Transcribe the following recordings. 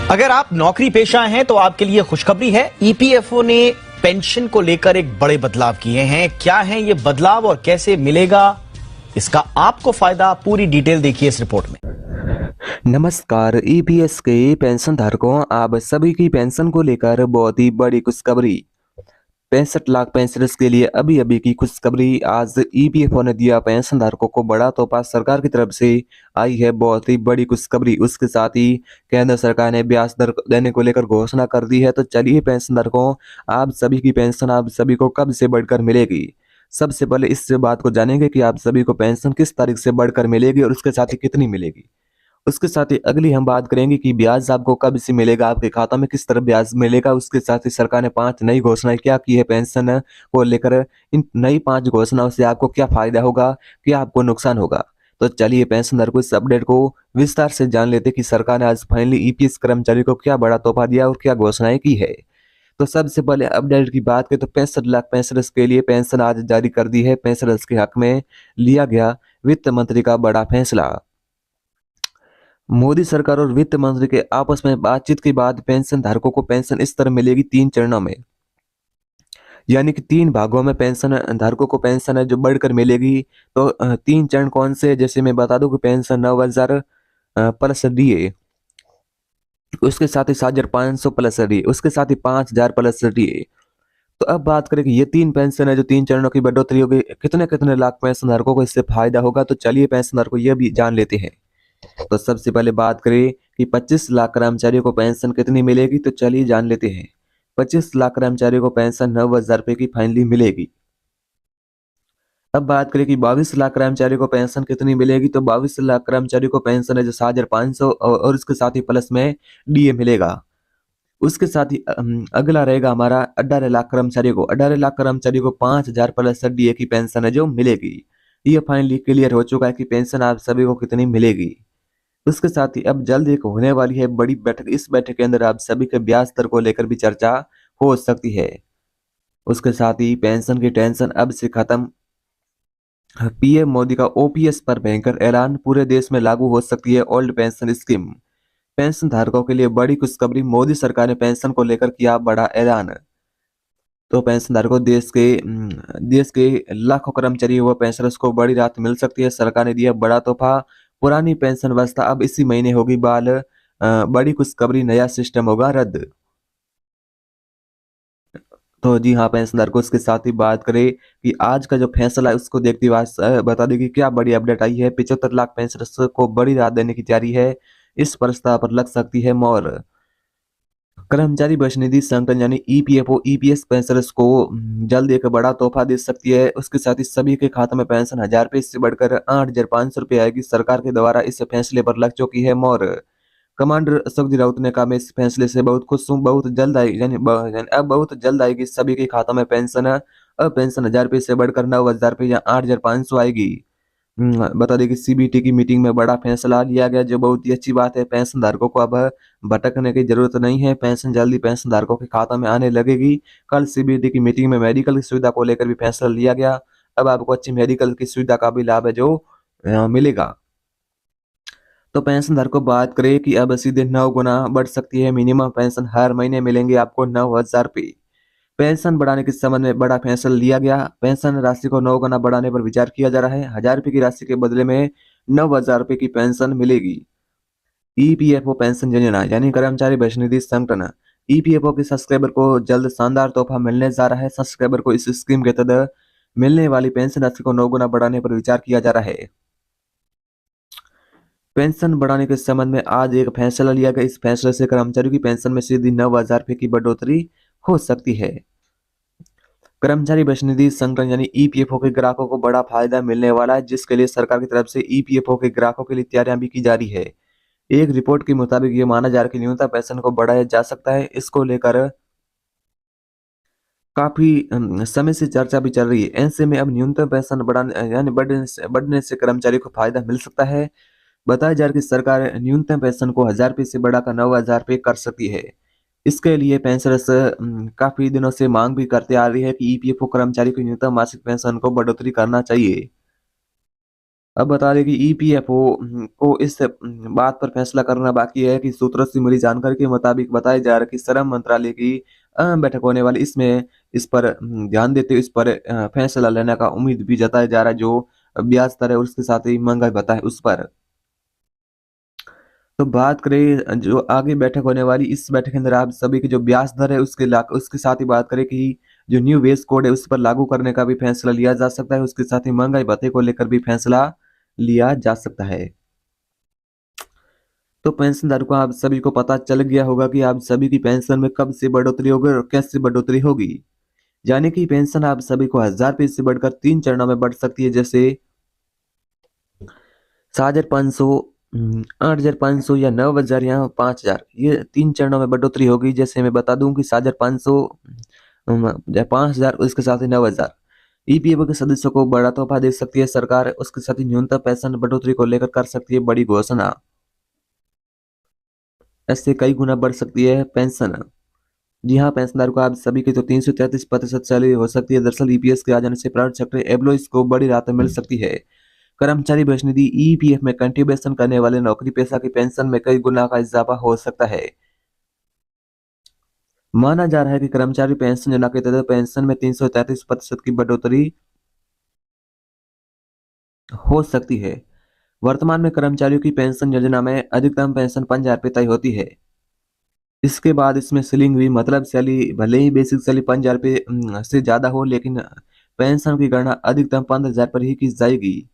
अगर आप नौकरी पेशा हैं तो आपके लिए खुशखबरी है। ईपीएफओ ने पेंशन को लेकर एक बड़े बदलाव किए हैं। क्या है ये बदलाव और कैसे मिलेगा इसका आपको फायदा, पूरी डिटेल देखिए इस रिपोर्ट में। नमस्कार, ईपीएस के पेंशन धारकों, आप सभी की पेंशन को लेकर बहुत ही बड़ी खुशखबरी। 65 लाख पेंशनर्स के लिए अभी अभी की खुशखबरी। आज ईपीएफओ ने दिया पेंशन धारकों को बड़ा तोहफा। सरकार की तरफ से आई है बहुत ही बड़ी खुशखबरी। उसके साथ ही केंद्र सरकार ने ब्याज दर देने को लेकर घोषणा कर दी है। तो चलिए पेंशन धारकों, आप सभी की पेंशन आप सभी को कब से बढ़कर मिलेगी। सबसे पहले इस बात को जानेंगे कि आप सभी को पेंशन किस तारीख से बढ़कर मिलेगी और उसके साथ ही कितनी मिलेगी। उसके साथ ही अगली हम बात करेंगे कि ब्याज आपको कब से मिलेगा, आपके खाता में किस तरह ब्याज मिलेगा। उसके साथ ही सरकार ने 5 नई घोषणाएं क्या की है पेंशन को लेकर। इन नई 5 घोषणाओं से आपको क्या फायदा होगा, क्या आपको नुकसान होगा। तो चलिए पेंशन धारकों इस अपडेट को विस्तार से जान लेते कि सरकार ने आज फाइनली ईपीएस कर्मचारी को क्या बड़ा तोहफा दिया और क्या घोषणाएं की है। तो सबसे पहले अपडेट की बात करें तो 65 लाख पेंशनर्स के लिए पेंशन आज जारी कर दी है। पेंशनर्स के हक में लिया गया वित्त मंत्री का बड़ा फैसला। मोदी सरकार और वित्त मंत्री के आपस में बातचीत के बाद पेंशन धारकों को पेंशन इस तरह मिलेगी 3 चरणों में, यानी कि 3 भागों में पेंशन धारकों को पेंशन है जो बढ़कर मिलेगी। तो 3 चरण कौन से, जैसे मैं बता दूं कि पेंशन 9,000 प्लस डीए, उसके साथ ही 7,500 प्लस डीए, उसके साथ ही 5,000 प्लस डीए। तो अब बात करें कि ये 3 पेंशन है जो 3 चरणों की बढ़ोतरी होगी, कितने कितने लाख पेंशन धारकों को इससे फायदा होगा। तो चलिए पेंशन धारकों ये भी जान लेते हैं। तो सबसे पहले बात करें कि 25 लाख कर्मचारियों को पेंशन कितनी मिलेगी। तो चलिए जान लेते हैं। 25 लाख कर्मचारियों को पेंशन 9,000 रुपए की फाइनली मिलेगी। अब बात करें कि 22 लाख कर्मचारियों को पेंशन कितनी मिलेगी। तो 22 लाख कर्मचारियों को पेंशन है जो 7,500 और उसके साथ ही प्लस में डीए मिलेगा। उसके साथ ही अगला रहेगा हमारा 18 लाख कर्मचारियों को। 18 लाख कर्मचारियों को 5,000 प्लस डीए की पेंशन है जो मिलेगी। ये फाइनली क्लियर हो चुका है कि पेंशन आप सभी को कितनी मिलेगी। उसके साथ ही अब जल्द एक होने वाली है बड़ी बैठक। इस बैठक के अंदर आप सभी के ब्याज दर को लेकर भी चर्चा हो सकती है। उसके साथ ही पेंशन की टेंशन अब से खत्म। पीएम मोदी का ओपीएस पर भयंकर ऐलान, पूरे देश में लागू हो सकती है ओल्ड पेंशन स्कीम। पेंशन धारकों के लिए बड़ी खुशखबरी, मोदी सरकार ने पेंशन को लेकर किया बड़ा ऐलान। तो पेंशन धारकों देश के लाखों कर्मचारी व पेंशनर्स को बड़ी राहत मिल सकती है। सरकार ने दिया बड़ा तोहफा। पुरानी पेंशन व्यवस्था अब इसी महीने होगी बड़ी खुशखबरी, नया सिस्टम होगा रद्द। तो जी हाँ पेंशन धारकों, इसके साथ ही बात करें कि आज का जो फैसला है उसको देखते हुए बता दें कि क्या बड़ी अपडेट आई है। 75 लाख पेंशनर्स को बड़ी राहत देने की तैयारी है। इस प्रस्ताव पर लग सकती है मोहर। कर्मचारी भविष्य निधि संगठन यानी ईपीएफओ ईपीएस पेंशनर्स को जल्द एक बड़ा तोहफा दे सकती है। उसके साथ ही सभी के खाते में पेंशन 1,000 रुपए से बढ़कर 8,500 रुपए आएगी। सरकार के द्वारा इस फैसले पर लग चुकी है मोहर। कमांडर अशोक जी राउत ने कहा, मैं इस फैसले से बहुत खुश हूँ। बहुत जल्द आएगी यानी अब बहुत जल्द आएगी सभी के खातों में पेंशन। अब पेंशन 1,000 रुपए से बढ़कर 9,000 रुपए या 8,500 आएगी। बता दें कि सीबीटी की मीटिंग में बड़ा फैसला लिया गया, जो बहुत ही अच्छी बात है। पेंशन धारकों को अब भटकने की जरूरत नहीं है। पेंशन जल्दी पेंशन धारकों के खाता में आने लगेगी। कल सीबीटी की मीटिंग में मेडिकल की सुविधा को लेकर भी फैसला लिया गया। अब आपको अच्छी मेडिकल की सुविधा का भी लाभ है जो मिलेगा। तो पेंशन धारकों बात करें कि अब सीधे 9 गुना बढ़ सकती है मिनिमम पेंशन। हर महीने मिलेंगे आपको 9,000 रुपए। पेंशन बढ़ाने के संबंध में बड़ा फैसला लिया गया। पेंशन राशि को 9 गुना बढ़ाने पर विचार किया जा रहा है। 1,000 रुपए की राशि के बदले में 9,000 रुपए की पेंशन मिलेगी। ईपीएफओ पेंशन योजना यानी कर्मचारी भविष्य निधि संगठन ईपीएफओ के सब्सक्राइबर को जल्द शानदार तोहफा मिलने जा रहा है। सब्सक्राइबर को इस स्कीम के तहत मिलने वाली पेंशन राशि को 9 गुना बढ़ाने पर विचार किया जा रहा है। पेंशन बढ़ाने के संबंध में आज एक फैसला लिया गया। इस फैसले से कर्मचारियों की पेंशन में सीधी 9,000 रुपए की बढ़ोतरी हो सकती है। कर्मचारी भविष्य निधि संगठन यानी ईपीएफओ के ग्राहकों को बड़ा फायदा मिलने वाला है, जिसके लिए सरकार की तरफ से ईपीएफओ के ग्राहकों के लिए तैयारियां भी की जा रही है। एक रिपोर्ट के मुताबिक ये माना जा रहा है कि न्यूनतम पेंशन को बढ़ाया जा सकता है। इसको लेकर काफी समय से चर्चा भी चल रही है। ऐसे में अब न्यूनतम पेंशन बढ़ाने यानी बढ़ने से कर्मचारी को फायदा मिल सकता है। बताया जा रहा है कि सरकार न्यूनतम पेंशन को 1,000 रुपए से बढ़ाकर 9,000 रुपए कर सकती है। इसके लिए पेंशनर्स काफी दिनों से मांग भी करते आ रही है कि ईपीएफओ कर्मचारी को न्यूनतम मासिक पेंशन को बढ़ोतरी करना चाहिए। अब बता दें कि ईपीएफओ को इस बात पर फैसला करना बाकी है कि सूत्रों से मिली जानकारी के मुताबिक बताया जा रहा है कि श्रम मंत्रालय की अहम बैठक होने वाली, इसमें इस पर ध्यान देते हुए इस पर फैसला लेने का उम्मीद भी जताया जा रहा है, जो ब्याज दर है उसके साथ ही महंगाई भत्ता है उस पर। तो बात करें जो आगे बैठक होने वाली, इस बैठक के अंदर आप सभी की जो ब्याज दर है उसके साथ ही बात करें कि जो न्यू वेज कोड है उस पर लागू करने का भी फैसला लिया जा सकता है, उसके साथ ही महंगाई भत्ते को लेकर भी फैसला लिया जा सकता है। तो पेंशनधारकों को आप सभी को पता चल गया होगा कि आप सभी की पेंशन में कब से बढ़ोतरी होगी और कैसे बढ़ोतरी होगी। यानी कि पेंशन आप सभी को 1000 रुपये से बढ़कर 3 चरणों में बढ़ सकती है, जैसे 7500, 8500 या 9000 या 5000, ये 3 चरणों में बढ़ोतरी होगी। जैसे मैं बता दूं कि 7500, 5000, उसके साथ ही 9000। ईपीएफओ के सदस्यों को बड़ा तोहफा दे सकती है सरकार, उसके साथ ही न्यूनतम पेंशन बढ़ोतरी को लेकर कर सकती है बड़ी घोषणा। ऐसे कई गुना बढ़ सकती है पेंशन। जी हाँ, पेंशनधारकों को आप सभी की तो 333% सैलरी हो सकती है। दरअसल ईपीएस के आ जाने से प्राइवेट सेक्टर एम्प्लॉइज को बड़ी राहत मिल सकती है। कर्मचारी भविष्य निधि ईपीएफ में कंट्रीब्यूशन करने वाले नौकरी पेशा की पेंशन में कई गुना का इजाफा हो सकता है। माना जा रहा है कि कर्मचारी पेंशन योजना के तहत पेंशन में 333% की बढ़ोतरी हो सकती है। वर्तमान में कर्मचारियों की पेंशन योजना में अधिकतम पेंशन 5000 रुपये तय होती है। इसके बाद इसमें सीलिंग हुई, मतलब सैलरी भले ही बेसिक सैलरी 5000 रुपये से ज्यादा हो, लेकिन पेंशन की गणना अधिकतम 15000 पर ही की जाएगी।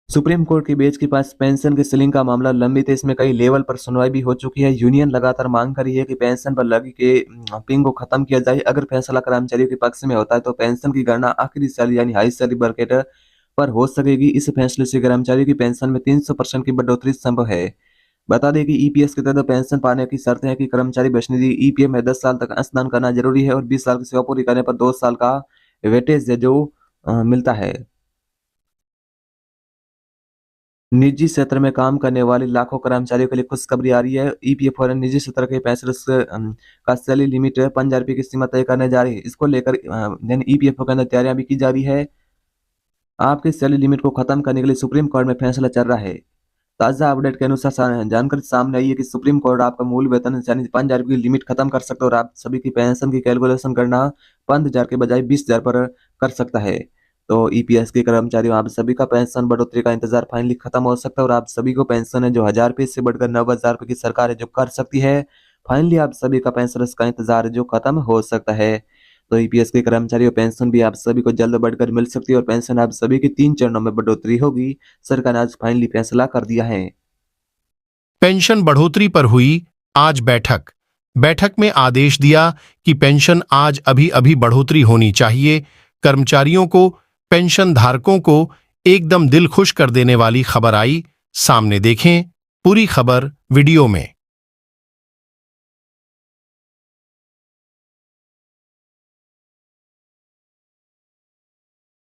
सुप्रीम कोर्ट की बेंच के पास पेंशन के सीलिंग का मामला लंबित है, इसमें कई लेवल पर सुनवाई भी हो चुकी है। यूनियन लगातार मांग कर रही है कि पेंशन पर लगी के पिंग को खत्म किया जाए। अगर फैसला कर्मचारियों के पक्ष में होता है तो पेंशन की गणना आखिरी सैलरी यानी हाई सैलरी ब्रैकेट पर हो सकेगी। इस फैसले से कर्मचारियों की पेंशन में 300% की बढ़ोतरी संभव है। बता दें कि ईपीएस के तहत पेंशन पाने की शर्त है कि कर्मचारी भविष्य निधि ईपीएफ में 10 साल तक अंशदान करना जरूरी है और 20 साल की सेवा पूरी करने पर 2 साल का वेटेज है जो मिलता है। निजी क्षेत्र में काम करने वाले लाखों कर्मचारियों के लिए खुशखबरी आ रही है। ईपीएफ और निजी क्षेत्र के पैसे का सैलरी लिमिट 5000 रुपये की सीमा तय करने जा रही है। इसको लेकर ईपीएफ के अंदर तैयारियां भी की जा रही है। आपके सैलरी लिमिट को खत्म करने के लिए सुप्रीम कोर्ट में फैसला चल रहा है। ताजा अपडेट के अनुसार जानकारी सामने आई है कि सुप्रीम कोर्ट आपका मूल वेतन यानी 5000 की लिमिट खत्म कर सकता है और आप सभी की पेंशन की कैलकुलेशन करना 5000 के बजाय 20000 पर कर सकता है। तो ईपीएस के कर्मचारियों, आप सभी का पेंशन बढ़ोतरी का इंतजार फाइनली खत्म हो सकता है और आप सभी को पेंशन है जो 1000 रुपये से बढ़कर 90,000 रुपये की सरकार है जो कर सकती है। फाइनली आप सभी का पेंशन का इंतजार है जो खत्म हो सकता है। तो ईपीएस के कर्मचारियों पेंशन भी आप सभी को जल्द बढ़कर मिल सकती है और पेंशन आप सभी की 3 चरणों में बढ़ोतरी होगी। सरकार ने आज फाइनली फैसला कर दिया है। पेंशन बढ़ोतरी पर हुई आज बैठक। बैठक में आदेश दिया कि पेंशन आज अभी अभी बढ़ोतरी होनी चाहिए। कर्मचारियों को, पेंशन धारकों को एकदम दिल खुश कर देने वाली खबर आई सामने। देखें पूरी खबर वीडियो में।